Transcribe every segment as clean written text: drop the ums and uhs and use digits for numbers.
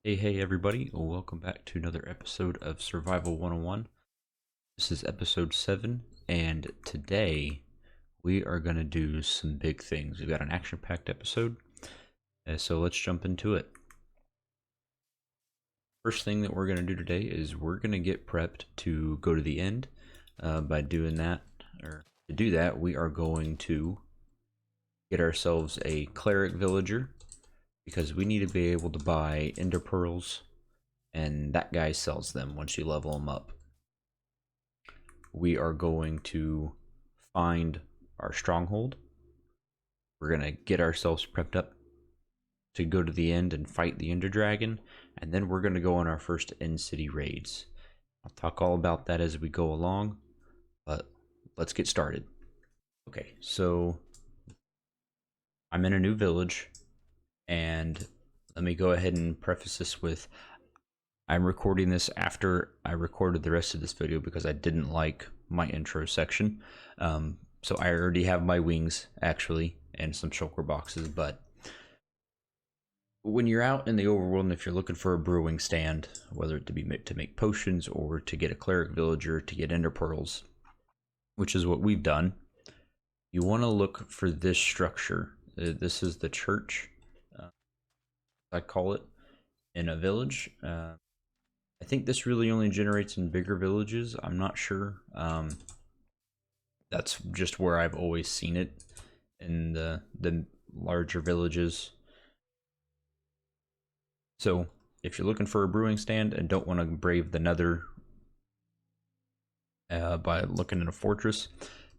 Hey everybody, welcome back to another episode of Survival 101. This is episode 7, and today we are going to do some big things. We've got an action-packed episode, so let's jump into it. First thing that we're going to do today is we're going to get prepped to go to the end. By doing that, or to do that, we are going to get ourselves a cleric villager, because we need to be able to buy ender pearls, and that guy sells them once you level them up. We are going to find our stronghold. We're going to get ourselves prepped up to go to the end and fight the ender dragon, and then we're going to go on our first end city raids. I'll talk all about that as we go along, but let's get started. Okay, so I'm in a new village, and let me go ahead and preface this with I'm recording this after I recorded the rest of this video because I didn't like my intro section. So I already have my wings, actually, and some shulker boxes, but when you're out in the overworld and if you're looking for a brewing stand, whether it be to make potions or to get a cleric villager to get ender pearls, which is what we've done, you want to look for this structure. This is the church, I call it, in a village. I think this really only generates in bigger villages. I'm not sure. That's just where I've always seen it, in the larger villages. So if you're looking for a brewing stand and don't want to brave the nether by looking in a fortress,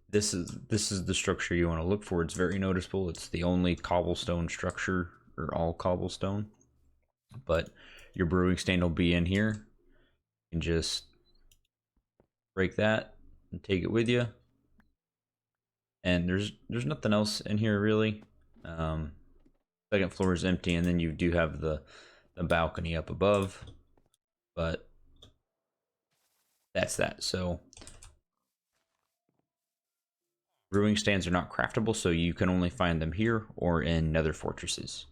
this is the structure you want to look for. It's very noticeable. It's the only cobblestone structure, or all cobblestone, but your brewing stand will be in here. You can just break that and take it with you, and there's nothing else in here really. Second floor is empty, and then you do have the balcony up above, but that's that. So brewing stands are not craftable, so you can only find them here or in nether fortresses.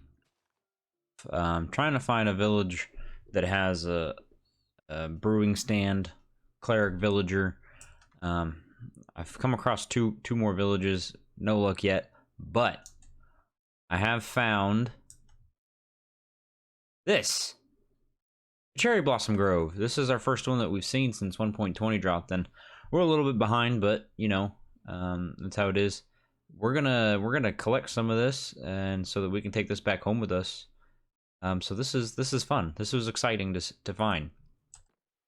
I'm trying to find a village that has a brewing stand, cleric villager. I've come across two more villages, no luck yet, but I have found this Cherry Blossom Grove. This is our first one that we've seen since 1.20 dropped, and we're a little bit behind, but you know, that's how it is. We're gonna collect some of this, and so that we can take this back home with us. So this is fun. This was exciting to find.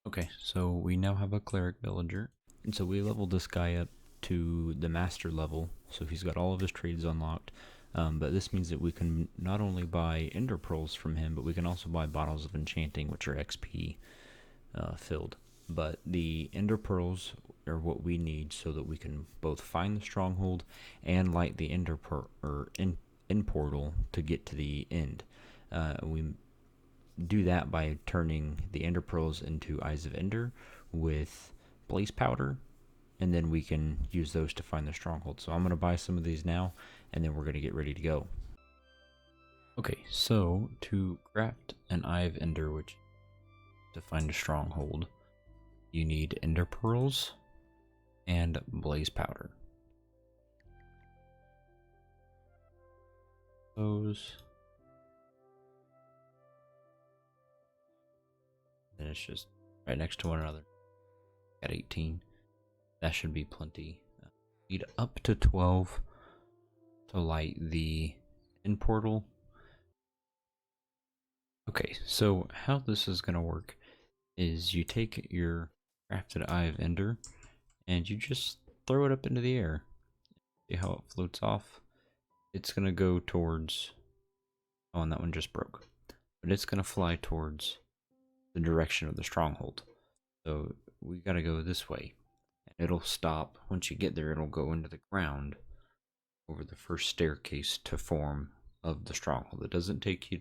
Okay, so we now have a cleric villager, and so we leveled this guy up to the master level, so he's got all of his trades unlocked. But this means that we can not only buy ender pearls from him, but we can also buy bottles of enchanting, which are XP filled. But the ender pearls are what we need so that we can both find the stronghold and light the ender end portal to get to the end. We do that by turning the ender pearls into eyes of ender with blaze powder, and then we can use those to find the stronghold. So I'm going to buy some of these now, and then we're going to get ready to go. Okay, so to craft an eye of ender, which to find a stronghold, you need ender pearls and blaze powder. Those. And it's just right next to one another. Got 18. That should be plenty. Need up to 12 to light the end portal. Okay, so how this is going to work is you take your crafted eye of ender and you just throw it up into the air. See how it floats off? It's going to go towards... Oh, and that one just broke. But it's going to fly towards the direction of the stronghold. So we got to go this way. And it'll stop. Once you get there, it'll go into the ground over the first staircase to form of the stronghold. It doesn't take you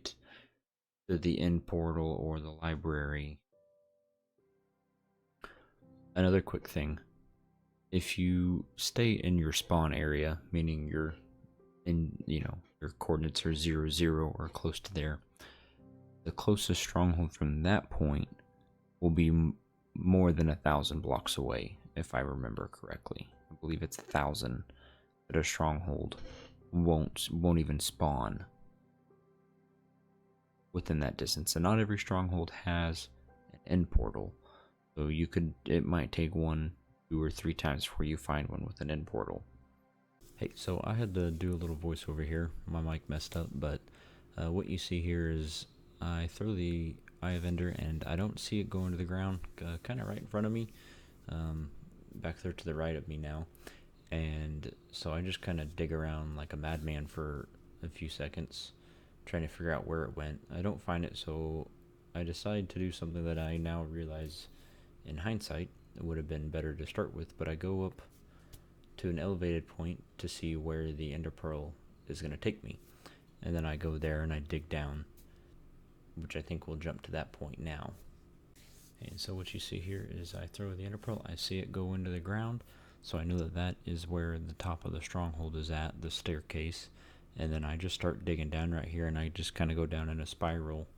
to the end portal or the library. Another quick thing, if you stay in your spawn area, meaning you're in, your coordinates are 0, 0 or close to there, the closest stronghold from that point will be more than 1,000 blocks away, if I remember correctly. I believe it's 1,000 that a stronghold won't even spawn within that distance. And not every stronghold has an end portal, so it might take 1, 2, or 3 times before you find one with an end portal. Hey, so I had to do a little voiceover here. My mic messed up, but what you see here is I throw the Eye of Ender and I don't see it go into the ground, kind of right in front of me, back there to the right of me now. And so I just kind of dig around like a madman for a few seconds, trying to figure out where it went. I don't find it, so I decide to do something that I now realize in hindsight it would have been better to start with, but I go up to an elevated point to see where the ender pearl is going to take me. And then I go there and I dig down, which I think will jump to that point now. And so what you see here is I throw the ender pearl, I see it go into the ground, so I know that that is where the top of the stronghold is at, the staircase. And then I just start digging down right here, and I just kind of go down in a spiral.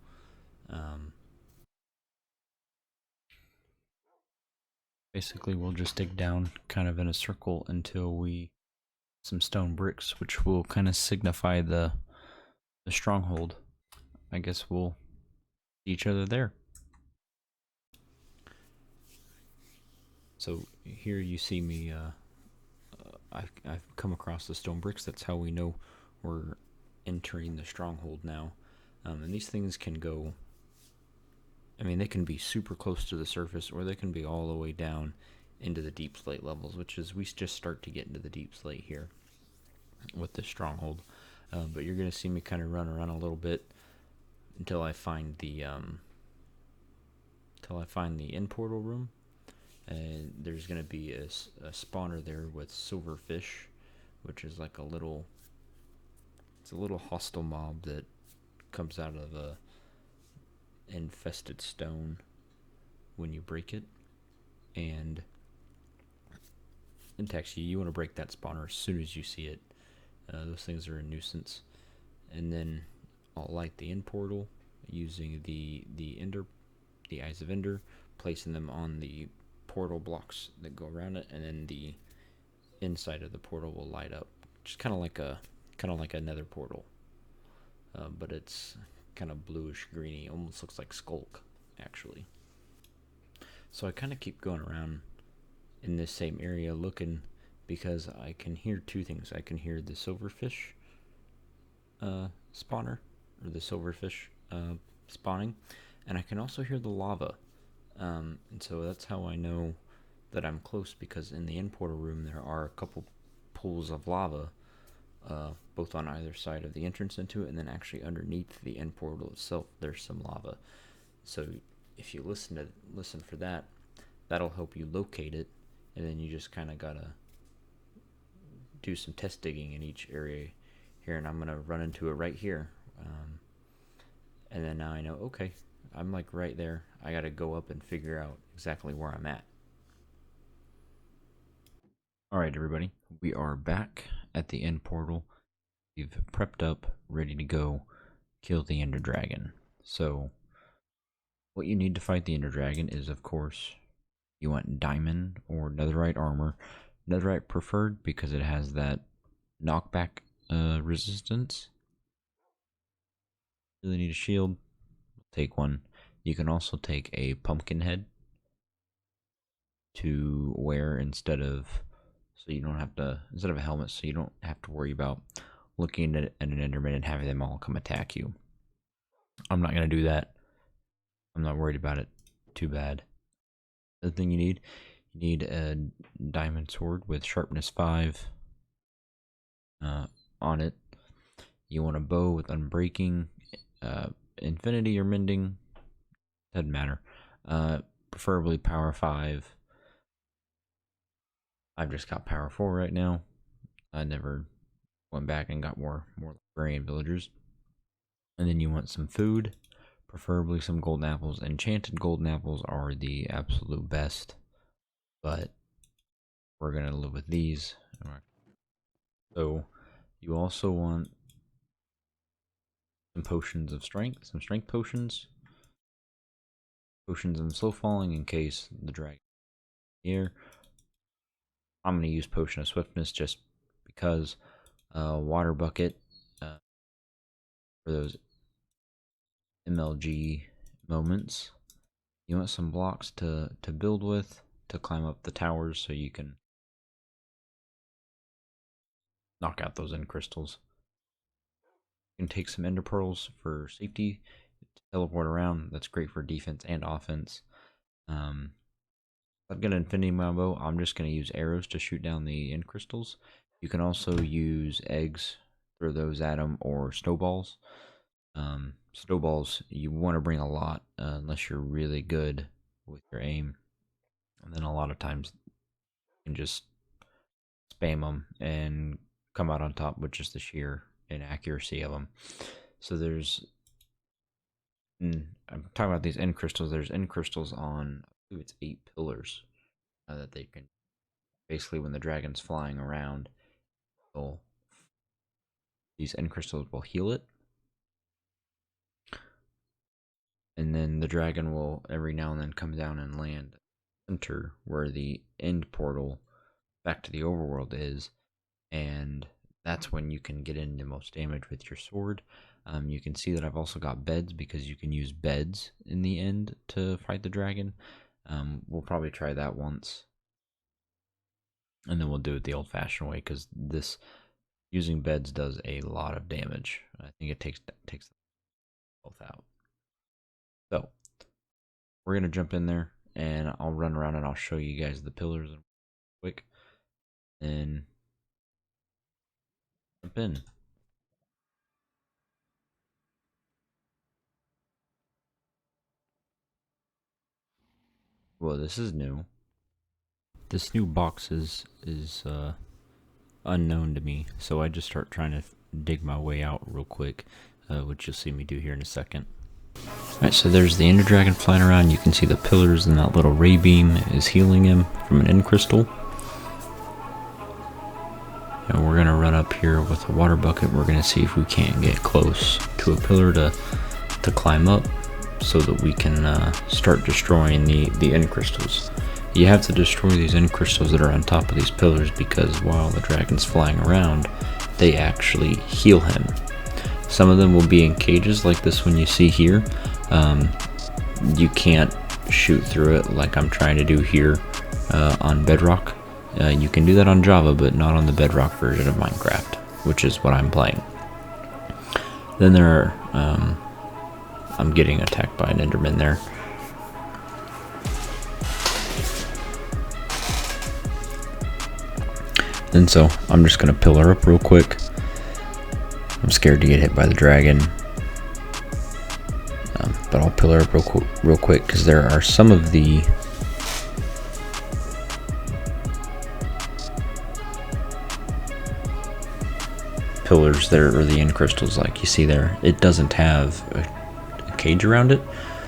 Basically, we'll just dig down kind of in a circle until we some stone bricks, which will kind of signify the stronghold. I guess we'll see each other there. So here you see me. I've come across the stone bricks. That's how we know we're entering the stronghold now. And these things can go. I mean, they can be super close to the surface, or they can be all the way down into the deep slate levels, which is we just start to get into the deep slate here with this stronghold. But you're gonna see me kind of run around a little bit until I find the end portal room. And there's gonna be a spawner there with silverfish, which is like a little hostile mob that comes out of a infested stone when you break it, and attacks you. You want to break that spawner as soon as you see it. Those things are a nuisance. And then I'll light the end portal using the eyes of Ender, placing them on the portal blocks that go around it, and then the inside of the portal will light up, just kind of like a nether portal, but it's kind of bluish greeny, almost looks like Skulk actually. So I kind of keep going around in this same area looking, because I can hear two things. I can hear the silverfish spawner, or the silverfish spawning, and I can also hear the lava. And so that's how I know that I'm close, because in the end portal room there are a couple pools of lava, both on either side of the entrance into it, and then actually underneath the end portal itself there's some lava. So if you listen for that, that'll help you locate it, and then you just kind of gotta do some test digging in each area here. And I'm gonna run into it right here, and then now I know, okay, I'm like right there. I gotta go up and figure out exactly where I'm at. Alright everybody, we are back at the end portal. We've prepped up, ready to go kill the ender dragon. So what you need to fight the ender dragon is, of course, you want diamond or netherite armor. Netherite preferred because it has that knockback resistance. Really need a shield, take one. You can also take a pumpkin head to wear instead of a helmet, so you don't have to worry about looking at an enderman and having them all come attack you. I'm not gonna do that. I'm not worried about it too bad. The thing you need a diamond sword with sharpness 5 on it. You want a bow with unbreaking, infinity or mending, doesn't matter. Preferably power 5. I've just got power 4 right now. I never went back and got more librarian villagers. And then you want some food, preferably some golden apples. Enchanted golden apples are the absolute best, but we're gonna live with these. So you also want some potions of strength, some strength potions, potions of slow falling in case the dragon is here. I'm going to use potion of swiftness just because water bucket for those MLG moments. You want some blocks to build with to climb up the towers so you can knock out those end crystals. You can take some ender pearls for safety to teleport around. That's great for defense and offense. I've got an infinity bow. I'm just going to use arrows to shoot down the end crystals. You can also use eggs, throw those at them, or snowballs. Snowballs you want to bring a lot unless you're really good with your aim, and then a lot of times you can just spam them and come out on top with just the sheer inaccuracy of them. So I'm talking about these end crystals. There's end crystals on, I believe it's 8 pillars that they can, basically when the dragon's flying around, these end crystals will heal it. And then the dragon will every now and then come down and land center where the end portal back to the overworld is, and that's when you can get in the most damage with your sword. You can see that I've also got beds because you can use beds in the end to fight the dragon. We'll probably try that once, and then we'll do it the old-fashioned way because this using beds does a lot of damage. I think it takes both out. So we're gonna jump in there, and I'll run around and I'll show you guys the pillars quick, and jump in. Well, this is new. This new box is unknown to me, so I just start trying to dig my way out real quick, which you'll see me do here in a second. Alright, so there's the ender dragon flying around. You can see the pillars, and that little ray beam is healing him from an end crystal. And we're gonna run up here with a water bucket. We're gonna see if we can't get close to a pillar to climb up, so that we can start destroying the end crystals. You have to destroy these end crystals that are on top of these pillars because while the dragon's flying around, they actually heal him. Some of them will be in cages like this one you see here. You can't shoot through it like I'm trying to do here on Bedrock. You can do that on Java, but not on the Bedrock version of Minecraft, which is what I'm playing. Then there are, I'm getting attacked by an enderman there. And so I'm just gonna pillar up real quick. I'm scared to get hit by the dragon, but I'll pillar up real quick because there are some of the pillars there, or the end crystals like you see there. It doesn't have a cage around it,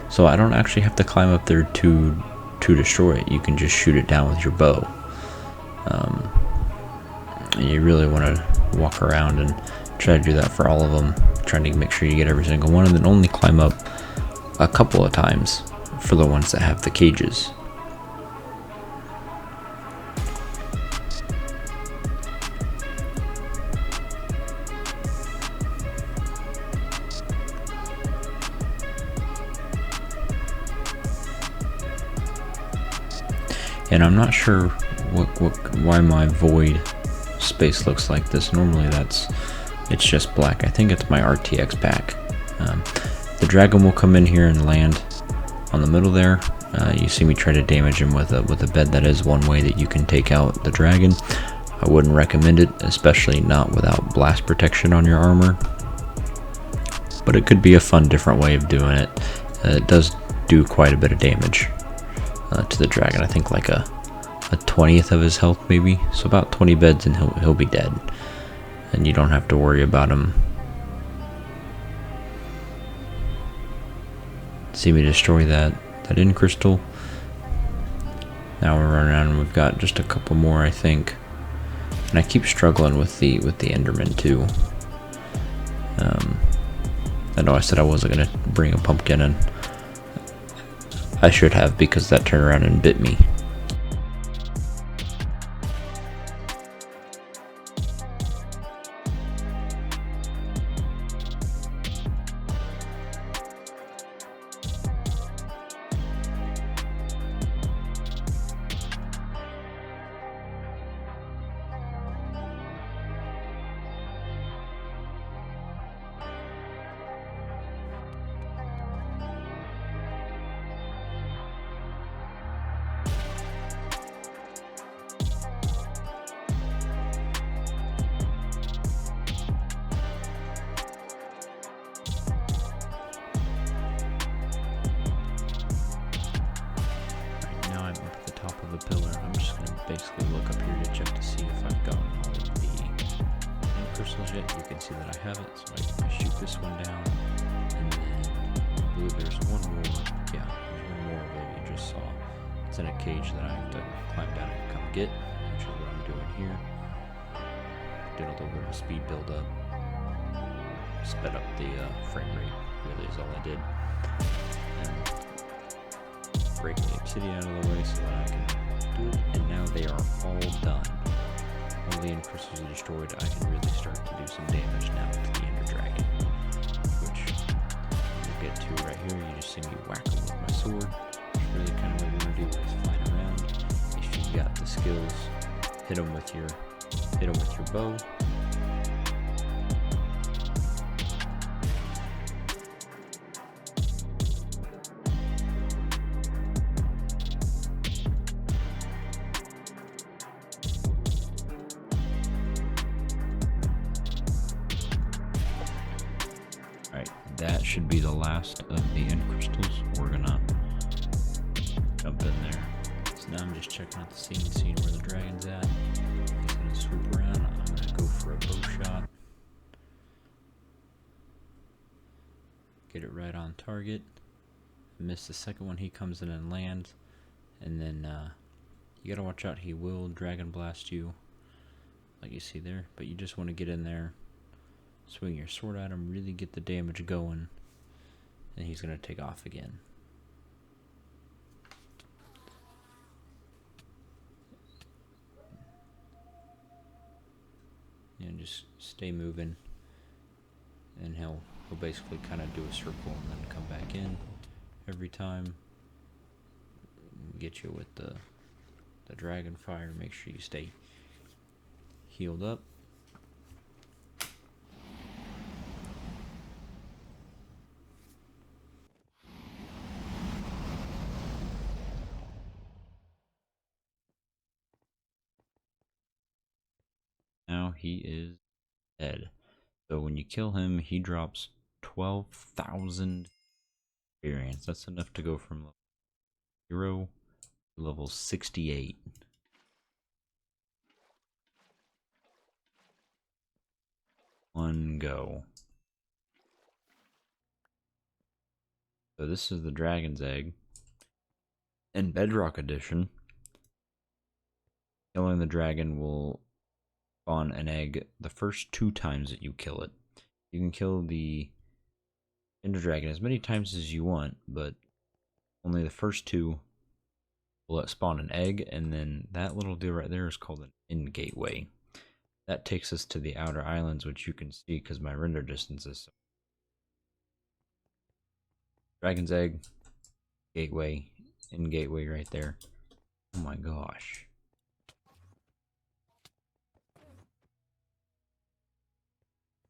so I don't actually have to climb up there to destroy it. You can just shoot it down with your bow. And you really want to walk around and try to do that for all of them, trying to make sure you get every single one, and then only climb up a couple of times for the ones that have the cages. And I'm not sure why my void space looks like this. Normally it's just black. I think it's my RTX pack. The dragon will come in here and land on the middle there. You see me try to damage him with a bed. That is one way that you can take out the dragon. I wouldn't recommend it, especially not without blast protection on your armor, but it could be a fun different way of doing it. It does do quite a bit of damage to the dragon. I think like a 20th of his health maybe, so about 20 beds and he'll be dead, and you don't have to worry about him. See me destroy that end crystal. Now we're running around and we've got just a couple more, I think, and I keep struggling with the enderman too. I know I said I wasn't gonna bring a pumpkin in. I should have, because that turned around and bit me. Pillar. I'm just going to basically look up here to check to see if I've gotten all of the end crystals yet. You can see that I have it, so I shoot this one down, and then I believe there's one more. Yeah, there's one more that you just saw. It's in a cage that I have to climb down and come get, which is what I'm doing here. Did a little bit of a speed build up, sped up the frame rate, really is all I did. And break the obsidian out of the way so that I can do it, and now they are all done. All the end crystals are destroyed. I can really start to do some damage now to the Ender Dragon, which we'll get to right here. You just see me whack him with my sword. That's really kind of what you want to do when he's flying around. If you've got the skills, hit him with your bow. That should be the last of the end crystals. We're gonna jump in there. So now I'm just checking out the scene, seeing where the dragon's at. He's gonna swoop around. I'm gonna go for a bow shot. Get it right on target. Miss the second one, he comes in and lands. And then you gotta watch out, he will dragon blast you, like you see there. But you just want to get in there, swing your sword at him, really get the damage going, and he's going to take off again. And just stay moving, and he'll basically kind of do a circle and then come back in every time. Get you with the dragon fire. Make sure you stay healed up. Now he is dead. So when you kill him, he drops 12,000 experience. That's enough to go from level 0 to level 68. One go. So this is the dragon's egg. In Bedrock Edition, killing the dragon will spawn an egg the first 2 times that you kill it. You can kill the Ender Dragon as many times as you want, but only the first 2 will spawn an egg, and then that little deal right there is called an end gateway. That takes us to the outer islands, which you can see because my render distance is so. Dragon's egg, gateway, end gateway right there. Oh my gosh.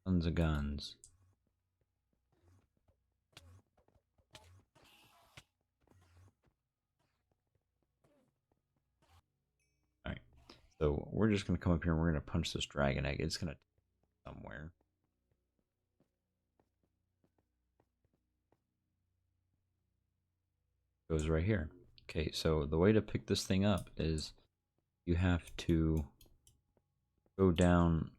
Tons of guns. Alright, so we're just going to come up here and we're going to punch this dragon egg. It's going to somewhere. Goes right here. Okay, so the way to pick this thing up is you have to go down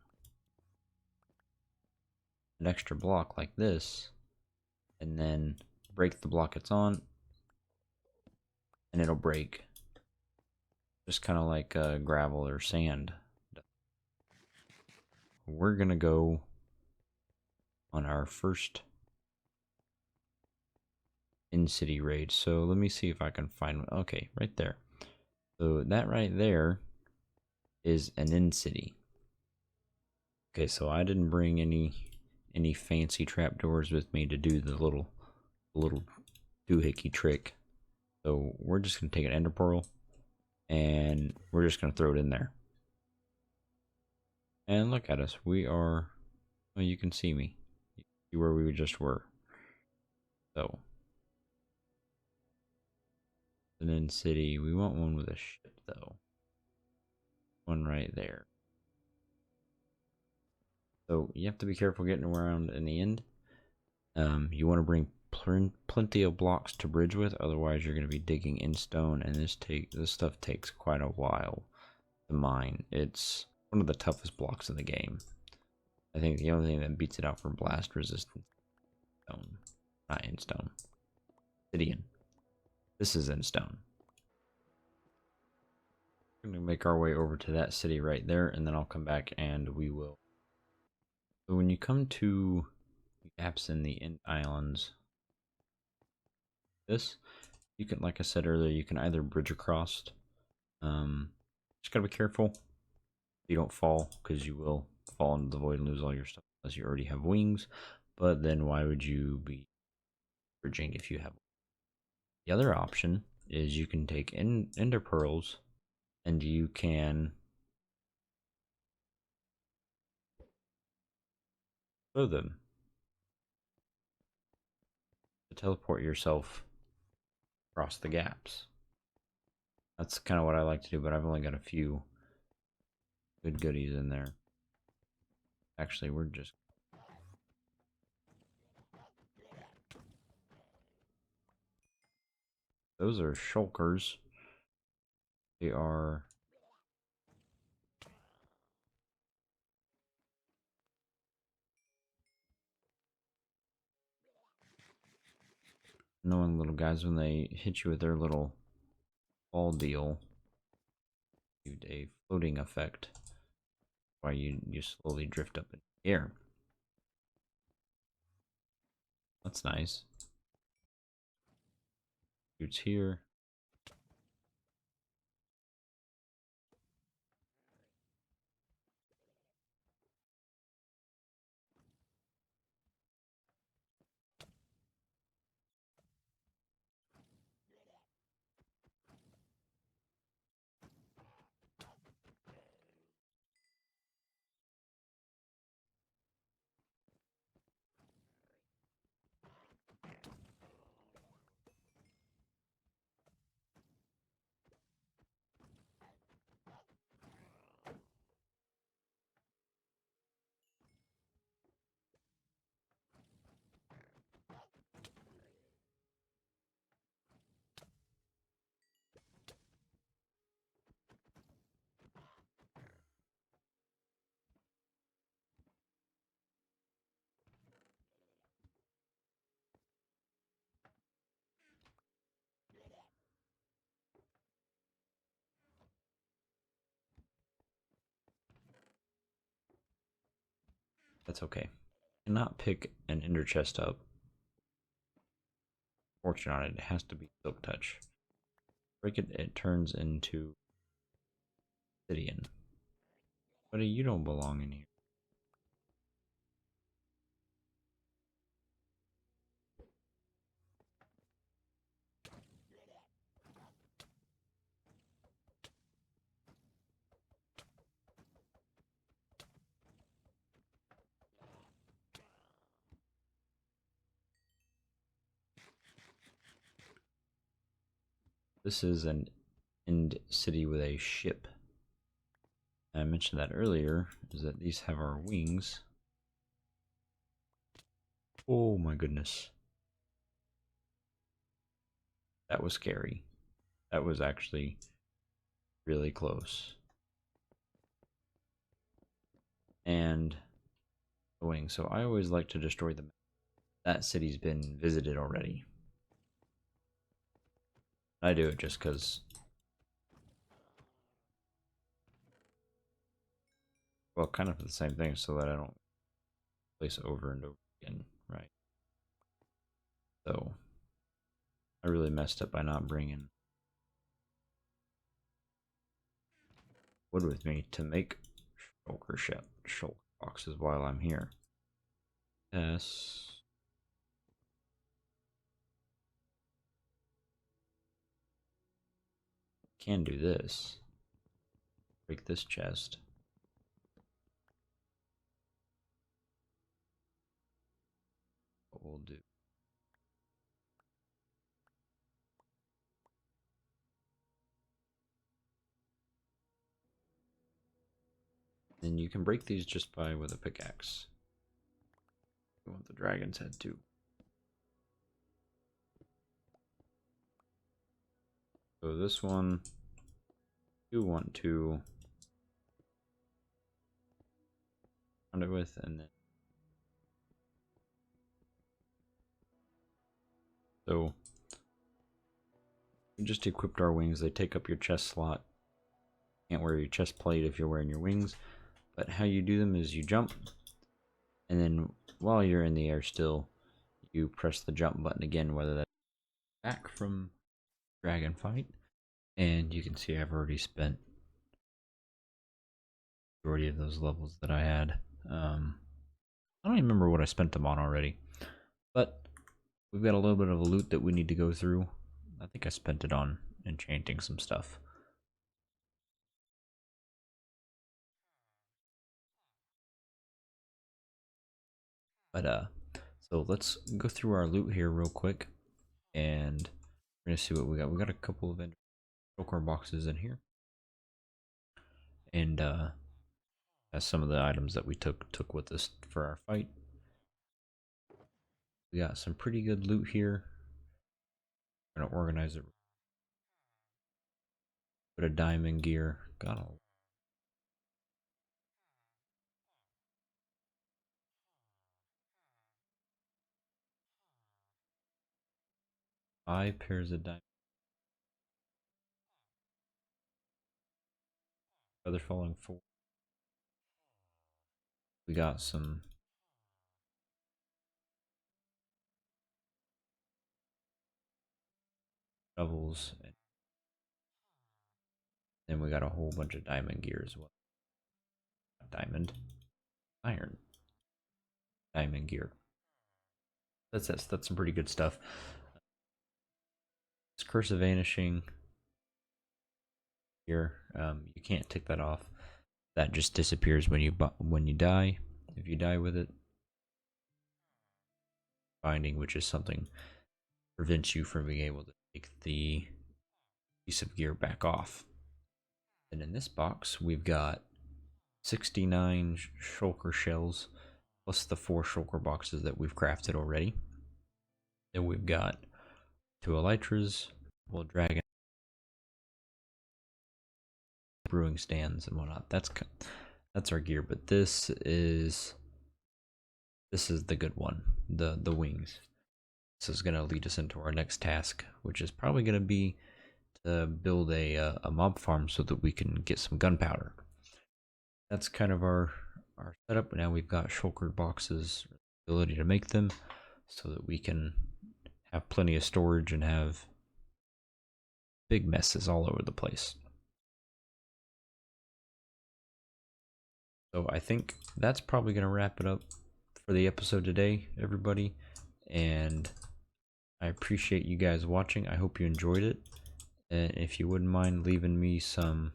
an extra block like this, and then break the block it's on, and it'll break. Just kind of like gravel or sand. We're gonna go on our first in-city raid. So let me see if I can find one. Okay, right there. So that right there is an in-city. Okay, so I didn't bring any fancy trapdoors with me to do the little doohickey trick. So we're just gonna take an ender pearl and we're just gonna throw it in there. And look at us. We are, well, you can see me. You see where we just were. So and then city, we want one with a ship though. One right there. So you have to be careful getting around in the end. You want to bring plenty of blocks to bridge with, otherwise you're going to be digging in stone, and this stuff takes quite a while to mine. It's one of the toughest blocks in the game. I think the only thing that beats it out for blast resistance is stone, not in stone. Obsidian. This is in stone. We're going to make our way over to that city right there, and then I'll come back and we will. So when you come to the gaps in the end islands, this, you can, like I said earlier, you can either bridge across. Just gotta be careful you don't fall, because you will fall into the void and lose all your stuff unless you already have wings. But then why would you be bridging if you have? The other option is you can take ender pearls and you can throw them to teleport yourself across the gaps. That's kind of what I like to do, but I've only got a few good goodies in there. Actually, we're just those are shulkers. They are annoying little guys when they hit you with their little ball deal. A floating effect while you slowly drift up in the air. That's nice. Shoots here. That's okay. Cannot pick an ender chest up. Fortune on it. It has to be silk touch. Break it, it turns into obsidian. Buddy, you don't belong in here. This is an end city with a ship. I mentioned that earlier, is that these have our wings. Oh my goodness. That was scary. That was actually really close. And the wing. So I always like to destroy them. That city's been visited already. I do it just because, well, kind of the same thing, so that I don't place over and over again, right? So I really messed up by not bringing wood with me to make shulker boxes while I'm here. Yes. Can do this. Break this chest. What we'll do. And you can break these just by with a pickaxe. You want the dragon's head too. So this one, you want to round it with, and then so we just equipped our wings. They take up your chest slot. Can't wear your chest plate if you're wearing your wings, but how you do them is you jump, and then while you're in the air still, you press the jump button again, whether that's back from dragon fight, and you can see I've already spent the majority of those levels that I had. I don't even remember what I spent them on already, but we've got a little bit of a loot that we need to go through. I think I spent it on enchanting some stuff. But so let's go through our loot here real quick, and we're gonna see what we got. We got a couple of shulker boxes in here, and that's some of the items that we took with us for our fight. We got some pretty good loot here. I'm gonna organize it. Put a diamond gear. Got a 5 pairs of diamond. Feather falling 4. We got some shovels, and then we got a whole bunch of diamond gear as well. Diamond, iron, diamond gear. That's some pretty good stuff. This curse of vanishing here, you can't tick that off. That just disappears when you die. If you die with it, binding, which is something prevents you from being able to take the piece of gear back off. And in this box, we've got 69 shulker shells, plus the 4 shulker boxes that we've crafted already. Then we've got 2 elytras, well, dragon brewing stands and whatnot. That's our gear, but this is the good one, the wings. This is gonna lead us into our next task, which is probably gonna be to build a mob farm so that we can get some gunpowder. That's kind of our setup. Now we've got shulker boxes, ability to make them, so that we can have plenty of storage and have big messes all over the place. So I think that's probably going to wrap it up for the episode today, everybody. And I appreciate you guys watching. I hope you enjoyed it. And if you wouldn't mind leaving me some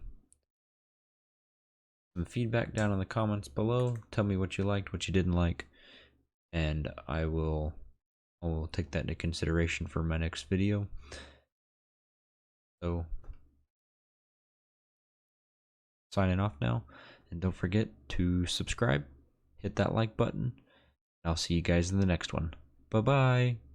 feedback down in the comments below, tell me what you liked, what you didn't like, and I will take that into consideration for my next video. So, signing off now, and don't forget to subscribe, hit that like button, and I'll see you guys in the next one. Bye bye.